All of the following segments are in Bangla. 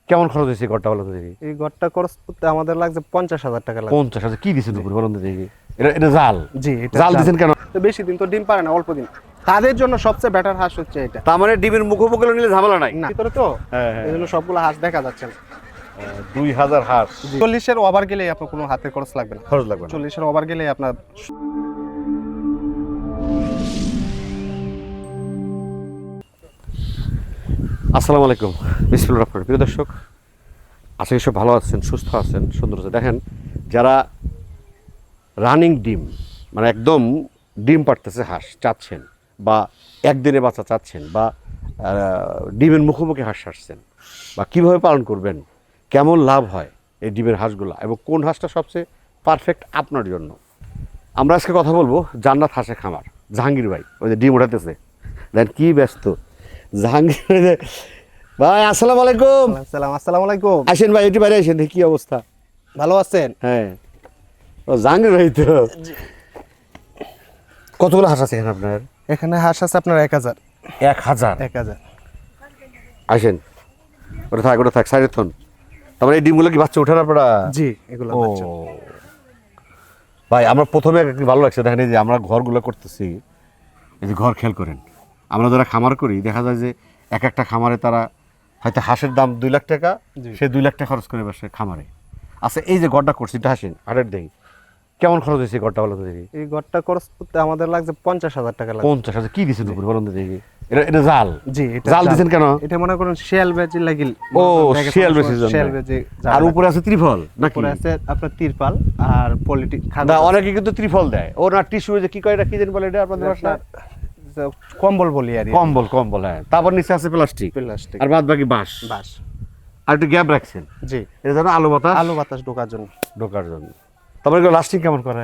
কেমন খরচ হয়েছে ঘরটা বলো তো দেখি? এই ঘরটা খরচ করতে আমাদের লাগছে 50,000 টাকা লাগবে। 50,000 কি দিছেন উপরে বলুন তো দেখি? এটা জাল? জি, এটা জাল দিছেন কেন? তো বেশি দিন তো ডিম পারে না, অল্প দিন। তাদের জন্য সবচেয়ে বেটার হাঁস হচ্ছে এটা। তার মানে ডিমের মুখোমুখি নিলে ঝামেলা নাই? না ভিতরে তো হ্যাঁ, হ্যাঁ। এই জন্য সবগুলো হাঁস দেখা যাচ্ছে না। 2000 হাঁস 40-এর ওভার গেলেই আপনার কোনো হাতে খরচ লাগবে না। খরচ লাগবে না। 40-এর ওভার গেলেই আপনার আসসালামু আলাইকুম, বিসমিল্লাহির রহমানির রহিম। প্রিয় দর্শক, আশা করি সব ভালো আছেন, সুস্থ আছেন, সুন্দর আছেন। দেখেন, যারা রানিং ডিম মানে একদম ডিম পাড়তেছে হাঁস চাচ্ছেন, বা একদিনে বাচ্চা চাচ্ছেন, বা ডিমের মুখোমুখি হাঁস ছাড়ছেন, বা কীভাবে পালন করবেন, কেমন লাভ হয় এই ডিমের হাঁসগুলো, এবং কোন হাঁসটা সবচেয়ে পারফেক্ট আপনার জন্য, আমরা আজকে কথা বলবো জান্নাত হাঁসের খামার। জাহাঙ্গীর ভাই ওই যে ডিম উঠাতেছে, দেখেন কি ব্যস্ত জাহাঙ্গীর ভাই। আসসালামু আলাইকুম। আসসালামু আলাইকুম। আসেন ভাই, একটু বাইরে আসেন, দেখি কি অবস্থা। ভালো আছেন? হ্যাঁ, ও জাহাঙ্গীর ভাই তো। কতগুলো হাঁস আছে এখানে আপনার? এখানে হাঁস আছে আপনার 1000। 1000? আসেন, ওটা থাক সাইডে থন। তারপরে এই ডিমগুলো কি বাচ্চা ওঠার আপনারা? জি, এগুলো ও বাচ্চা। ভাই, আমরা প্রথমে একটু ভালো লাগছে, দেখেন এই যে আমরা ঘরগুলো করতেছি, এই যে ঘর খেয়াল করেন। আমরা যারা খামার করি দেখা যায় যে এক একটা খামারে তারা হয়তো হাঁসের দাম 2 লাখ টাকা, সে 2 লাখ টাকা খরচ করে বসে খামারে। আচ্ছা, এই যে ঘরটা করছি এটা হাসেন হাটের দেখি কেমন খরচ হয়েছে ঘরটা বলো তো দেখি? এই ঘরটা খরচ করতে আমাদের লাগছে 50,000 টাকা লাগবে। 50,000 কি দিছেন উপরে বলুন তো দেখি? এটা জাল? জি, এটা জাল দিছেন কেন? এটা মনে করেন শিয়াল বেজি লাগিল। ও, শিয়াল বেজির জন্য। শিয়াল বেজি। আর উপরে আছে ত্রিফল নাকি? উপরে আছে আপনার তিরপাল আর পলিটিক না, অনেকে কিন্তু ত্রিফল দেয়। ও না, টিস্যু যে কি কয়, এটা কি জানি বলে এটা আপনাদের ভাষায়? কম্বল বলি আর কি। কম্বল, হ্যাঁ। তারপর নিচে আছে প্লাস্টিক, প্লাস্টিক আর বাদ বাকি বাঁশ। আর একটু গ্যাপ রাখছেন, জি, এটা যেন আলো বাতাস ঢোকার জন্য। ঢোকার জন্য। তারপর এগুলো লাস্টিং কেমন করে?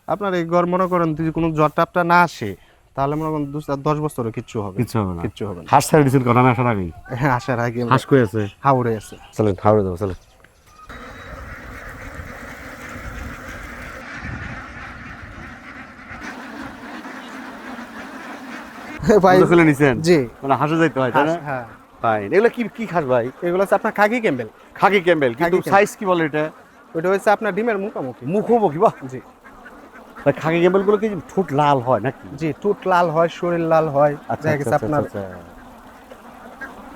আপনার এই ঘর মনে করেন যদি কোনো জ্বর টাপটা না আসে তাহলে মনে করেন 10 বছরে কিচ্ছু হবে কিছু হবে না। কিচ্ছু হবে না। হাঁস ছেড়ে দিয়েছেন কখন? আমি আসার আগেই হ্যাঁ, আসার আগে হাঁস কই আছে? হাওড়ে আছে। চলেন হাওড়ে যাবো, চলেন। ভাই খুলে নিছেন? জি, মানে হাঁসে যাইতে হয় তাই না? হ্যাঁ। ফাইন। এগুলো কি কি খাস ভাই? এগুলো আছে আপনার খাকি ক্যাম্বেল। খাকি ক্যাম্বেল, কিন্তু খাকি সাইজ কি বলে এটা? ওইটা হচ্ছে আপনার ডিমের মুখোমুখি। মুখোমুখি? বাহ। জি ভাই, খাকি ক্যাম্বেল গুলো কি ঠোঁট লাল হয় নাকি? জি, ঠোঁট লাল হয়, শরীর লাল হয়। আচ্ছা দেখা আচ্ছা গেছে আপনার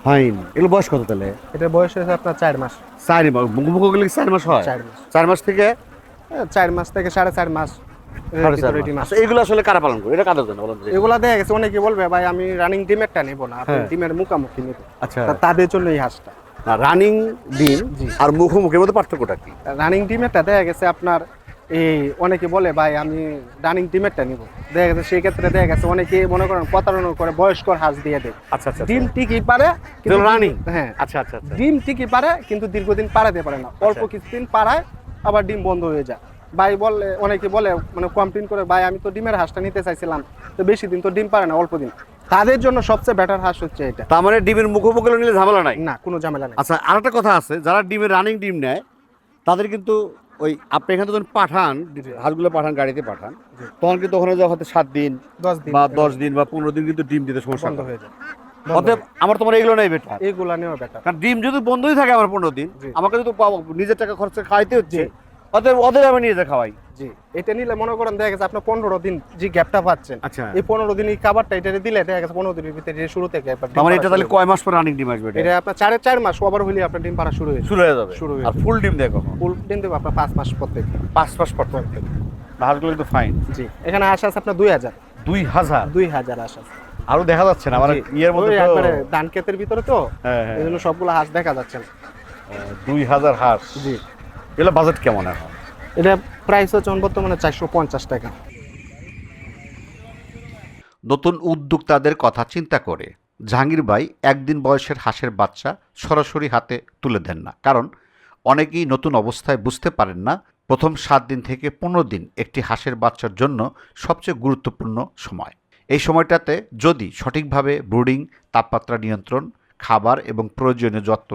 ফাইন। এগুলো বয়স কত তাহলে? এটা বয়স হয়েছে আপনার 4 মাস। 4 মাস? মুখোমুখি গেলে 4 মাস হয়? 4 মাস। 4 মাস থেকে 4 মাস থেকে 4.5 মাস। এর ভিতরে ডিম আসে। আচ্ছা, এগুলো আসলে কারা পালন করে? এটা কাদের জন্য বলেন তো? এগুলা দেখা গেছে অনেকে বলবে ভাই আমি রানিং ডিমেরটা নেব না, আপনি হ্যাঁ। ডিমের মুখোমুখি নেব। আচ্ছা, তাদের জন্য এই হাঁসটা। রানিং ডিম জি। আর মুখোমুখির মধ্যে পার্থক্যটা কি? রানিং ডিমেরটা দেখা গেছে আপনার এই অনেকে বলে ভাই আমি রানিং ডিমেরটা নিব, দেখা গেছে সেই ক্ষেত্রে দেখা গেছে অনেকে মনে করেন প্রতারণা করে বয়স্কর হাঁস দিয়ে দেয়। আচ্ছা আচ্ছা, ডিম ঠিকই পারে কিন্তু রানিং। হ্যাঁ, আচ্ছা আচ্ছা আচ্ছা। ডিম ঠিকই পারে কিন্তু দীর্ঘদিন পারাতে পারে না, অল্প কিছুদিন পারায় আবার ডিম বন্ধ হয়ে যায়। ভাই বলে অনেকে বলে মানে কমপ্লেন করে ভাই আমি তো ডিমের হাঁসটা নিতে চাইছিলাম, তো বেশি দিন তো ডিম পারে না, অল্প দিন। তাদের জন্য সবচেয়ে বেটার হাঁস হচ্ছে এটা। তার মানে ডিমের মুখোমুখি নিলে ঝামেলা নাই? না, কোনো ঝামেলা নেই। আচ্ছা, আরেকটা কথা আছে, যারা ডিমের রানিং ডিম নেয় তাদের কিন্তু ওই আপনি এখানে যখন পাঠান, হাঁসগুলো পাঠান, গাড়িতে পাঠান, তখন কিন্তু ওখানে যাওয়া হয়তো 7 দিন 10 দিন বা 10 দিন বা 15 দিন কিন্তু ডিম দিতে সমস্যা বন্ধ হয়। হয়ে যায়। অতএব আমার তোমার এগুলো নেই বেটার। এগুলা নেওয়া বেটার। কারণ ডিম যদি বন্ধই থাকে আমার 15 দিন, জি। আমাকে যদি নিজের টাকা খরচে খাইতে হচ্ছে, জি। অতএব ওদের আমি নিয়ে যা খাওয়াই। জি, এটা নিলে মনে করেন দেখা গেছে আপনার 15 দিন যে গ্যাপটা পাচ্ছেন, আচ্ছা, এই 15 দিন এই খাবারটা এটা দিলে দেখা গেছে 15 দিনের ভিতরে এটা শুরু থেকে একবার ডিম আমার পাড়া এটা শুরু তাহলে হয়ে কয় মাস পর রানিং ডিম আসবে? যাবে। এটা আপনার 4.5 মাস ওভার হলে আপনার ডিম পাড়া শুরু হয়ে যাবে। শুরু হয়ে যাবে। শুরু হয়ে আর ফুল ডিম দেখো ফুল ডিম দেবো আপনার 5 মাস পর থেকে। 5 মাস পর থেকে। হাঁসগুলো কিন্তু ফাইন। জি, এখানে আশা আছে আপনার 2000 2000 আশা আছে। আরো দেখা যাচ্ছে না আমার জি, ইয়ের মধ্যে ওই তো। একবারে ধান ক্ষেতের ভিতরে তো, হ্যাঁ, হ্যাঁ। এই জন্য সবগুলো হাঁস দেখা যাচ্ছে না। 2000 হাঁস। জি, এগুলো বাজেট কেমন এখন? এটা প্রাইস হচ্ছে বর্তমানে 450 টাকা। নতুন উদ্যোক্তাদের কথা চিন্তা করে জাহাঙ্গীর ভাই একদিন বয়সের হাঁসের বাচ্চা সরাসরি হাতে তুলে দেন না, কারণ অনেকেই নতুন অবস্থায় বুঝতে পারেন না প্রথম 7 দিন থেকে 15 দিন একটি হাঁসের বাচ্চার জন্য সবচেয়ে গুরুত্বপূর্ণ সময়। এই সময়টাতে যদি সঠিকভাবে ব্রুডিং, তাপমাত্রা নিয়ন্ত্রণ, খাবার এবং প্রয়োজনীয় যত্ন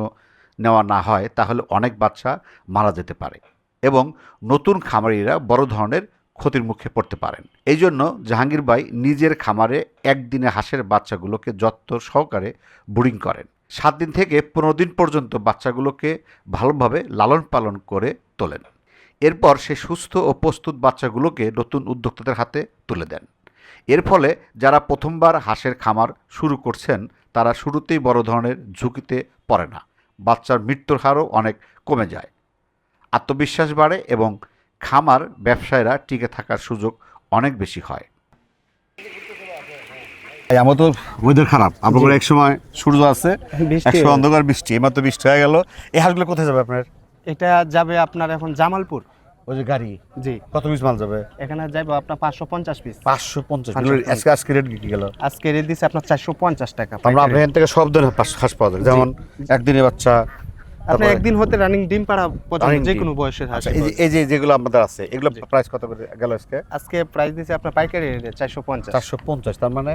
নেওয়া না হয় তাহলে অনেক বাচ্চা মারা যেতে পারে এবং নতুন খামারিরা বড় ধরনের ক্ষতির মুখে পড়তে পারেন। এই জন্য জাহাঙ্গীর ভাই নিজের খামারে একদিনে হাঁসের বাচ্চাগুলোকে যত্ন সহকারে ব্রুডিং করেন। 7 দিন থেকে 15 দিন পর্যন্ত বাচ্চাগুলোকে ভালোভাবে লালন পালন করে তোলেন। এরপর সে সুস্থ ও প্রস্তুত বাচ্চাগুলোকে নতুন উদ্যোক্তাদের হাতে তুলে দেন। এর ফলে যারা প্রথমবার হাঁসের খামার শুরু করছেন তারা শুরুতেই বড় ধরনের ঝুঁকিতে পড়ে না, বাচ্চার মৃত্যুর হারও অনেক কমে যায়, আত্মবিশ্বাস বাড়ে এবং খামার ব্যবসায়ীরা টিকে থাকার সুযোগ অনেক বেশি হয়। আমার তো ওয়েদার খারাপ, আপনার এক সময় সূর্য আছে, বৃষ্টি এক সময় অন্ধকার, বৃষ্টি, এবার তো বৃষ্টি হয়ে গেল। এই হাঁসগুলো কোথায় যাবে আপনার? এটা যাবে আপনার এখন জামালপুর। ওই যে গাড়ি, জি, কত পিস মাল যাবে? এখানে যাবে আপনার 550 পিস। 550। 550 আজকে রেট কি গেল? আজকে রেট দিছে আপনার 450 টাকা। আমরা আপনার এখান থেকে সব ধরনের হাঁস পাওয়া যায়, যেমন একদিনের বাচ্চা, আপনি একদিন হতে রানিং ডিম পাড়া পর্যন্ত Running যে ডিম। কোনো বয়সের হাঁস। আচ্ছা, এই যে যেগুলো আমাদের আছে এগুলো প্রাইস কত করে গেল আজকে? আজকে প্রাইস দিছে আপনার পাইকারি রেটে 450। 450। তার মানে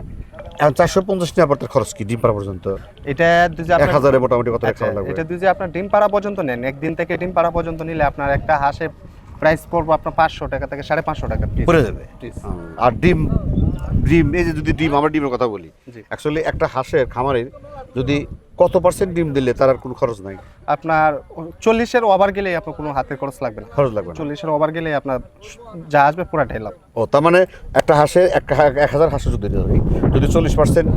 এখন 450 নিয়ে আপনার খরচ কি ডিম পাড়া পর্যন্ত? এটা দুই যে আপনার 1000 মোটামুটি কত আচ্ছা, টাকা লাগবে? এটা দুই যে আপনার ডিম পাড়া পর্যন্ত নেন, একদিন থেকে ডিম পাড়া পর্যন্ত নিলে আপনার একটা হাঁসে প্রাইস পড়বে আপনার 500 টাকা থেকে 550 টাকা পিস। পড়ে যাবে। আর ডিম এই যে যদি ডিম, আমরা ডিমের কথা বলি, জি। অ্যাকচুয়ালি একটা হাঁসের খামারের যদি কত পার্সেন্ট ডিম দিলে তার আর কোনো খরচ নাই? আপনার 40-এর ওভার গেলেই আপনার কোনো হাতে খরচ লাগবে না। খরচ লাগবে না। 40-এর ওভার গেলেই আপনার যা আসবে পুরাটাই লাভ। ও, তার মানে একটা হাঁসে 1000 হাঁসে যদি 40%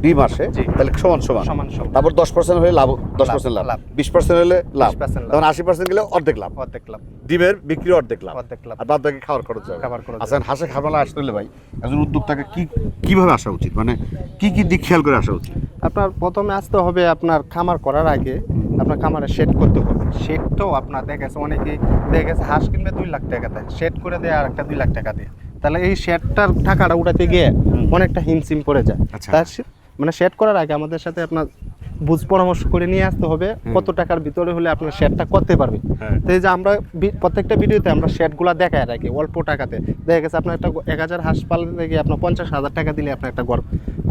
ডিম আসে জি। তাহলে সমান সমান সমান সমান। তারপর 10% হলে লাভ, 10% লাভ, লাভ। 20% হলে লাভ, 20% লাভ। তখন 80% গেলে অর্ধেক লাভ। অর্ধেক লাভ। ডিমের বিক্রি অর্ধেক লাভ, অর্ধেক লাভ। আর বাদ বাকি খাওয়ার খরচ যাবে। খাবার খরচ আচ্ছা, হাঁসে খাবারলা আসতে হলে ভাই একজন উদ্যোক্তাকে কিভাবে আসা উচিত, মানে কি দিক খেয়াল করে আসা উচিত? আপনার প্রথমে আসতে হবে আপনার খামার করার আগে আপনার খামারে শেড করতে হবে। শেডটাও আপনার দেখা গেছে অনেকেই দেখা গেছে হাঁস কিনবে 2 লাখ টাকা দেয়, শেড করে দেয় আর একটা 2 লাখ টাকা দিয়ে, তাহলে এই শেডটার টাকাটা উঠাতে গিয়ে অনেকটা হিমশিম পড়ে যায়। আচ্ছা। তার মানে শেড করার আগে আমাদের সাথে আপনার বুঝ পরামর্শ করে নিয়ে আসতে হবে কত টাকার ভিতরে হলে আপনার শেডটা করতে পারবে। হ্যাঁ। তো এই যে আমরা প্রত্যেকটা ভিডিওতে আমরা শেডগুলো দেখায় রাখি অল্প টাকাতে। দেখা গেছে আপনার একটা 1000 হাঁস পালতে গিয়ে আপনার 50,000 টাকা দিলে আপনি একটা ঘর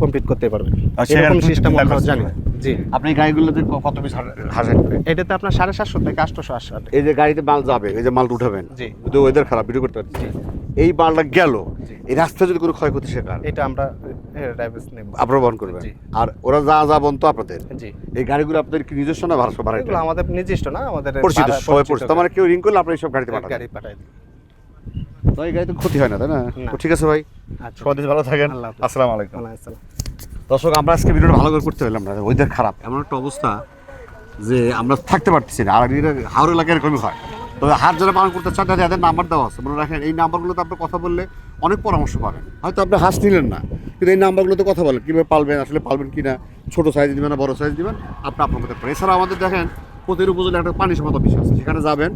কমপ্লিট করতে পারবেন। আচ্ছা, এরকম এরকম সিস্টেম আমরা system জানি। জি, আপনি এই গাড়িগুলোতে কত পিস হাঁস আনবে? এটাতে আপনার 750 থেকে 800 হাঁস আসে। এই যে গাড়িতে মাল যাবে, এই যে মাল উঠাবেন, জি। যদি ওয়েদার খারাপ ভিডিও করতে পারছি, এই মালটা গেল, এই রাস্তায় যদি কোনো ক্ষয়ক্ষতি শেখার এটা আমরা ড্রাইভার্স নেব, আপনারা বহন করবেন। জি। আর ওরা যা বহন তো আপনাদের। জি, এই গাড়িগুলো আপনাদের কি নিজস্ব না ভাড়া? এগুলো আমাদের নিজস্ব না, আমাদের পরিচিত, সবাই পরিচিত। তার মানে কেউ রিং করলে আপনি সব গাড়িতে গাড়ি পাঠাবেন। পাঠাই দিই। তো এই গাড়িতে ক্ষতি হয় না, তাই না? না। তো ঠিক আছে ভাই, আচ্ছা, সবাই ভালো থাকেন। আল্লাহ হাফেজ। আসসালামু আলাইকুম। ওয়ালাইকুম আসসালাম। দর্শক, আমরা আজকে ভিডিওটা ভালো করে করতে পারলাম না, ওয়েদার খারাপ, এমন একটা অবস্থা যে আমরা থাকতে পারতেছি না। আর হাওড় এলাকায় এরকমই হয়। তবে হাট যারা পালন করতে চান তাদের নাম্বার দেওয়া আছে, মনে রাখেন। এই নাম্বারগুলোতে আপনি কথা বললে অনেক পরামর্শ পাবেন। হয়তো আপনি হাঁস নিলেন না, কিন্তু এই নাম্বারগুলোতে কথা বলেন কীভাবে পালবেন, আসলে পালবেন কি না, ছোটো সাইজ দিবেন না বড় সাইজ দিবেন, আপনি আপনার করতে পারেন। এছাড়া আমাদের দেখেন প্রতির উপজেলা একটা পানি সমাত অফিস আছে, সেখানে যাবেন,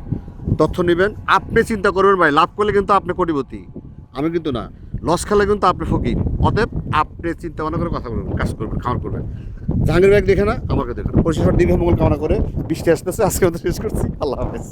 তথ্য নেবেন। আপনি চিন্তা করবেন ভাই, লাভ করলে কিন্তু আপনি কোটিপতি, আমি কিন্তু না। লস খেলে কিন্তু আপনি ফকির। অতএব আপনি চিন্তা ভাবনা করে কথা বলবেন, কাজ করবেন, খামার করবেন। জাহাঙ্গীর ভাই দেখে না, আমাকে দেখে না। পরিষেবার দীর্ঘ মঙ্গল কামনা করে বৃষ্টি আসতেছে, আজকে আমাদের শেষ করছি। আল্লাহ হাফেজ।